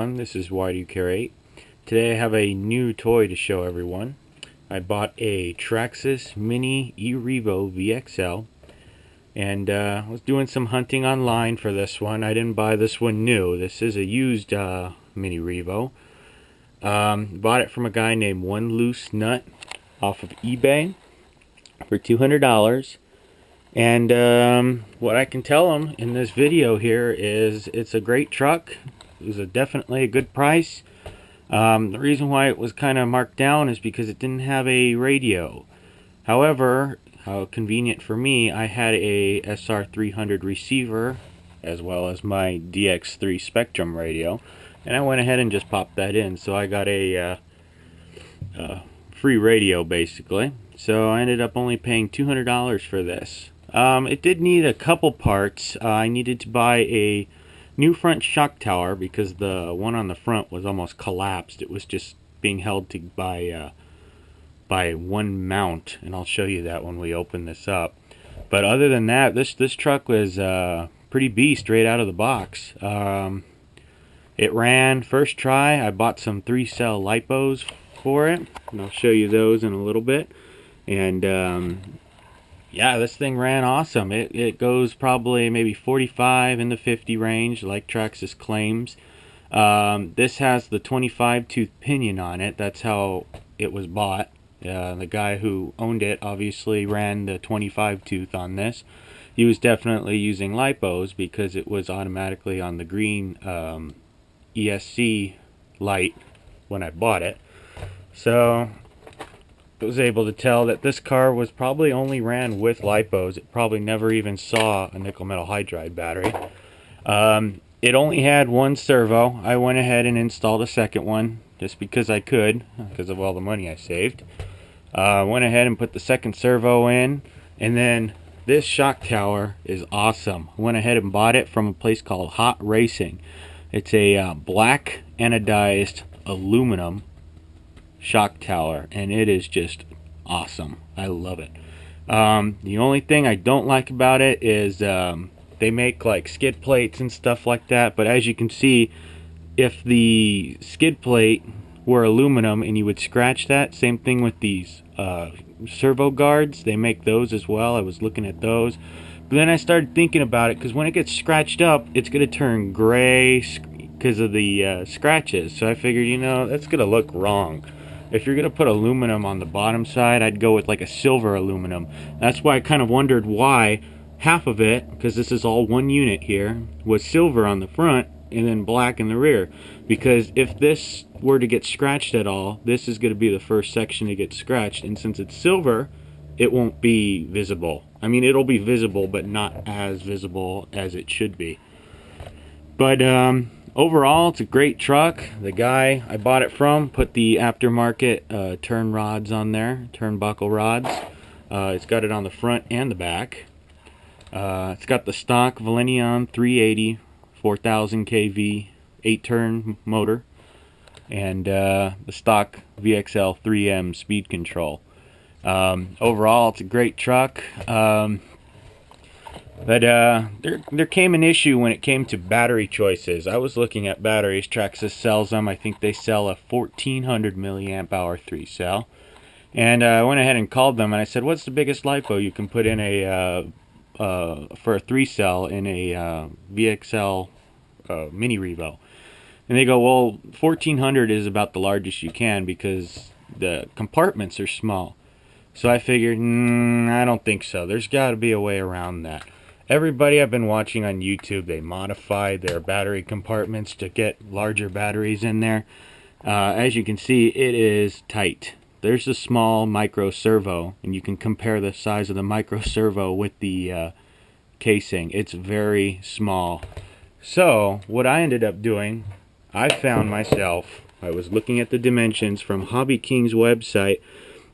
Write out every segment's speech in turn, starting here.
everyone, this is Y2Carry8. Today I have a new toy to show everyone. I bought a Traxxas Mini E-Revo VXL and was doing some hunting online for this one. I didn't buy this one new. This is a used Mini Revo. Bought it from a guy named One Loose Nut off of eBay for $200. And what I can tell him in this video here is it's a great truck. It was definitely a good price. The reason why it was kind of marked down is because it didn't have a radio. However, how convenient for me, I had a SR300 receiver as well as my DX3 Spectrum radio, and I went ahead and just popped that in. So I got a free radio basically. So I ended up only paying $200 for this. It did need a couple parts. I needed to buy a new front shock tower because the one on the front was almost collapsed. It was just being held to by one mount, and I'll show you that when we open this up. But other than that, this truck was pretty beast right out of the box. It ran first try. I bought some 3-cell lipos for it, and I'll show you those in a little bit. And yeah, this thing ran awesome. It goes probably maybe 45 in the 50 range, like Traxxas claims. This has the 25 tooth pinion on it. That's how it was bought. The guy who owned it obviously ran the 25 tooth on this. He was definitely using lipos because it was automatically on the green ESC light when I bought it. So I was able to tell that this car was probably only ran with lipos. It probably never even saw a nickel metal hydride battery. It only had one servo. I went ahead and installed a second one just because I could, because of all the money I saved. Went ahead and put the second servo in, and then this shock tower is awesome. I went ahead and bought it from a place called Hot Racing. It's a black anodized aluminum shock tower, and it is just awesome. I love it. The only thing I don't like about it is they make like skid plates and stuff like that, but as you can see, if the skid plate were aluminum and you would scratch that, same thing with these servo guards, they make those as well. I was looking at those, but then I started thinking about it, because when it gets scratched up, it's going to turn gray because of the scratches. So I figured, you know, that's going to look wrong. If you're going to put aluminum on the bottom side, I'd go with like a silver aluminum. That's why I kind of wondered why half of it, because this is all one unit here, was silver on the front and then black in the rear. Because if this were to get scratched at all, this is going to be the first section to get scratched. And since it's silver, it won't be visible. I mean, it'll be visible, but not as visible as it should be. But overall, it's a great truck. The guy I bought it from put the aftermarket turn rods on there, turnbuckle rods. It's got it on the front and the back. It's got the stock Valenion 380, 4000 kV, 8-turn motor, and the stock VXL 3M speed control. Overall, it's a great truck. But there came an issue when it came to battery choices. I was looking at batteries. Traxxas sells them. I think they sell a 1400 milliamp hour 3-cell. And I went ahead and called them and I said, "What's the biggest LiPo you can put in a for a 3-cell in a VXL Mini Revo?" And they go, "Well, 1400 is about the largest you can because the compartments are small." So I figured, I don't think so. There's got to be a way around that. Everybody I've been watching on YouTube, they modify their battery compartments to get larger batteries in there. As you can see, it is tight. There's a small micro servo, and you can compare the size of the micro servo with the casing. It's very small. So what I ended up doing, I found myself, I was looking at the dimensions from Hobby King's website.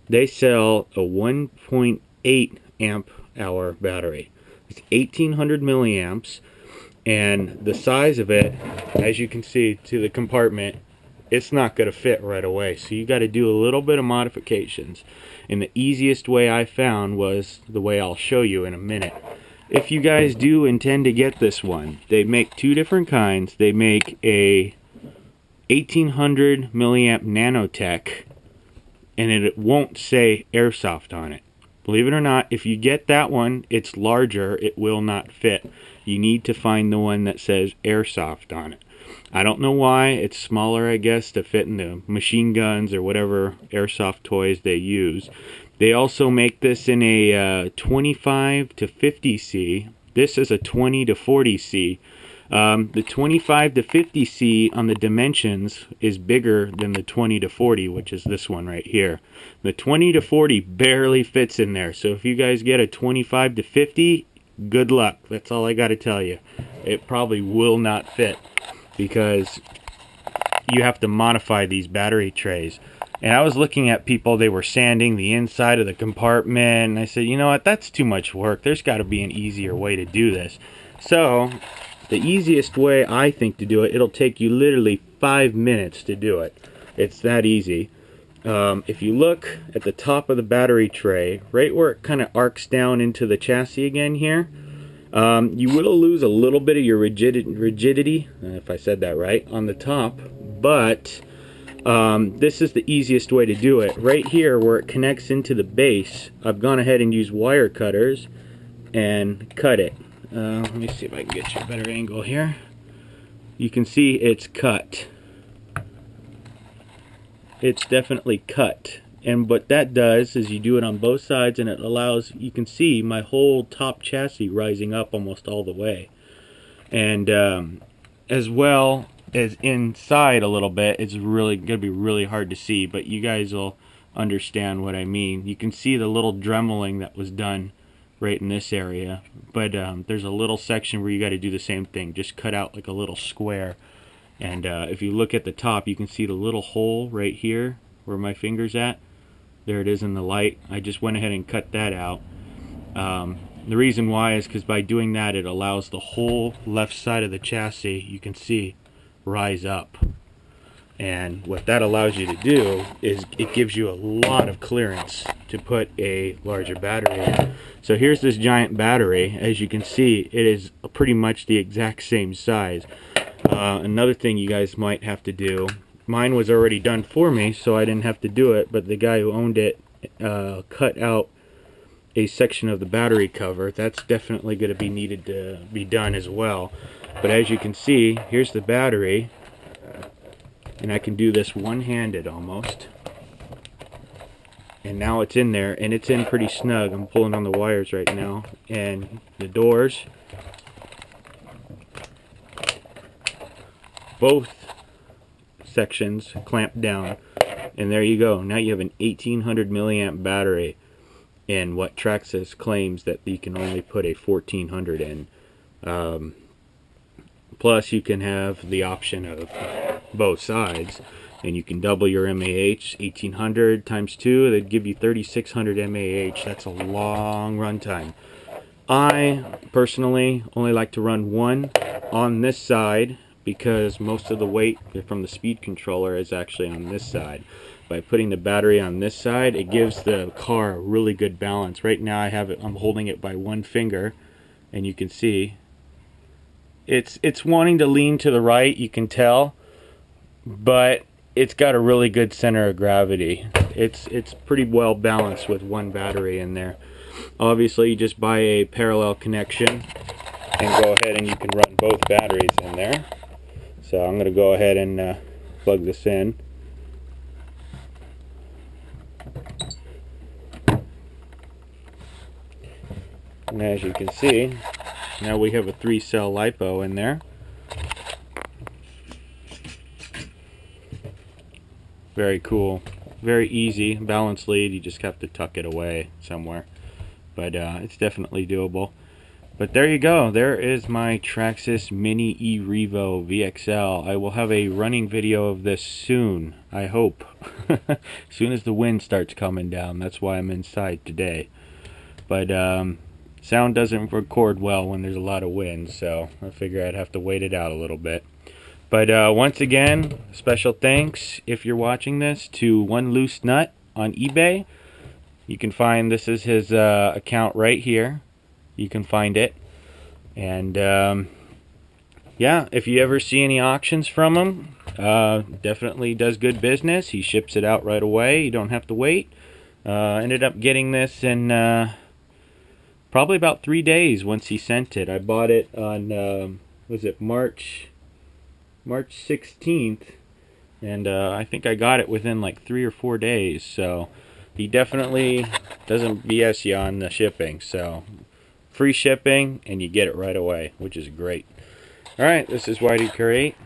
They sell a 1.8 amp hour battery. It's 1800 milliamps, and the size of it, as you can see to the compartment, it's not going to fit right away. So you got to do a little bit of modifications. And the easiest way I found was the way I'll show you in a minute. If you guys do intend to get this one, they make two different kinds. They make a 1800 milliamp nanotech, and it won't say airsoft on it. Believe it or not, if you get that one, it's larger, it will not fit. You need to find the one that says airsoft on it. I don't know why. It's smaller, I guess, to fit in the machine guns or whatever airsoft toys they use. They also make this in a 25 to 50C. This is a 20 to 40C. The 25 to 50C on the dimensions is bigger than the 20 to 40, which is this one right here. The 20 to 40 barely fits in there. So if you guys get a 25 to 50, good luck. That's all I got to tell you. It probably will not fit because you have to modify these battery trays. And I was looking at people, they were sanding the inside of the compartment, and I said, you know what, that's too much work. There's got to be an easier way to do this. So the easiest way I think to do it, it'll take you literally 5 minutes to do it. It's that easy. If you look at the top of the battery tray, right where it kind of arcs down into the chassis again here, you will lose a little bit of your rigidity, if I said that right, on the top, but this is the easiest way to do it. Right here where it connects into the base, I've gone ahead and used wire cutters and cut it. Let me see if I can get you a better angle here. You can see it's cut. It's definitely cut. And what that does is you do it on both sides, and it allows, you can see my whole top chassis rising up almost all the way. And as well as inside a little bit, it's really going to be really hard to see, but you guys will understand what I mean. You can see the little dremeling that was done right in this area, but there's a little section where you got to do the same thing. Just cut out like a little square, and if you look at the top, you can see the little hole right here where my finger's at. There it is in the light. I just went ahead and cut that out. The reason why is because by doing that, it allows the whole left side of the chassis, you can see, rise up. And what that allows you to do is it gives you a lot of clearance to put a larger battery in. So here's this giant battery. As you can see, it is pretty much the exact same size. Another thing you guys might have to do, mine was already done for me, so I didn't have to do it, but the guy who owned it cut out a section of the battery cover. That's definitely going to be needed to be done as well. But as you can see, here's the battery, and I can do this one-handed almost. And now it's in there, and it's in pretty snug. I'm pulling on the wires right now, and the doors, both sections clamped down, and there you go. Now you have an 1800 milliamp battery in what Traxxas claims that you can only put a 1400 in. Plus you can have the option of both sides, and you can double your MAH. 1800 times 2, that'd give you 3600 MAH. That's a long run time. I personally only like to run one on this side because most of the weight from the speed controller is actually on this side. By putting the battery on this side, it gives the car a really good balance. Right now I'm holding it by one finger, and you can see it's wanting to lean to the right, you can tell, but it's got a really good center of gravity. It's pretty well balanced with one battery in there. Obviously you just buy a parallel connection and go ahead and you can run both batteries in there. So I'm going to go ahead and plug this in. And as you can see, now we have a 3-cell LiPo in there. Very cool. Very easy. Balanced lead, you just have to tuck it away somewhere. But it's definitely doable. But there you go. There is my Traxxas Mini E-Revo VXL. I will have a running video of this soon, I hope. As soon as the wind starts coming down. That's why I'm inside today. But sound doesn't record well when there's a lot of wind, so I figure I'd have to wait it out a little bit. But once again, special thanks, if you're watching this, to One Loose Nut on eBay. You can find, this is his account right here. You can find it. And yeah, if you ever see any auctions from him, Definitely does good business. He ships it out right away. You don't have to wait. Ended up getting this in probably about 3 days once he sent it. I bought it on was it March 16th, and I think I got it within like 3 or 4 days. So he definitely doesn't BS you on the shipping. So free shipping, and you get it right away, which is great. All right, this is Whitey Create.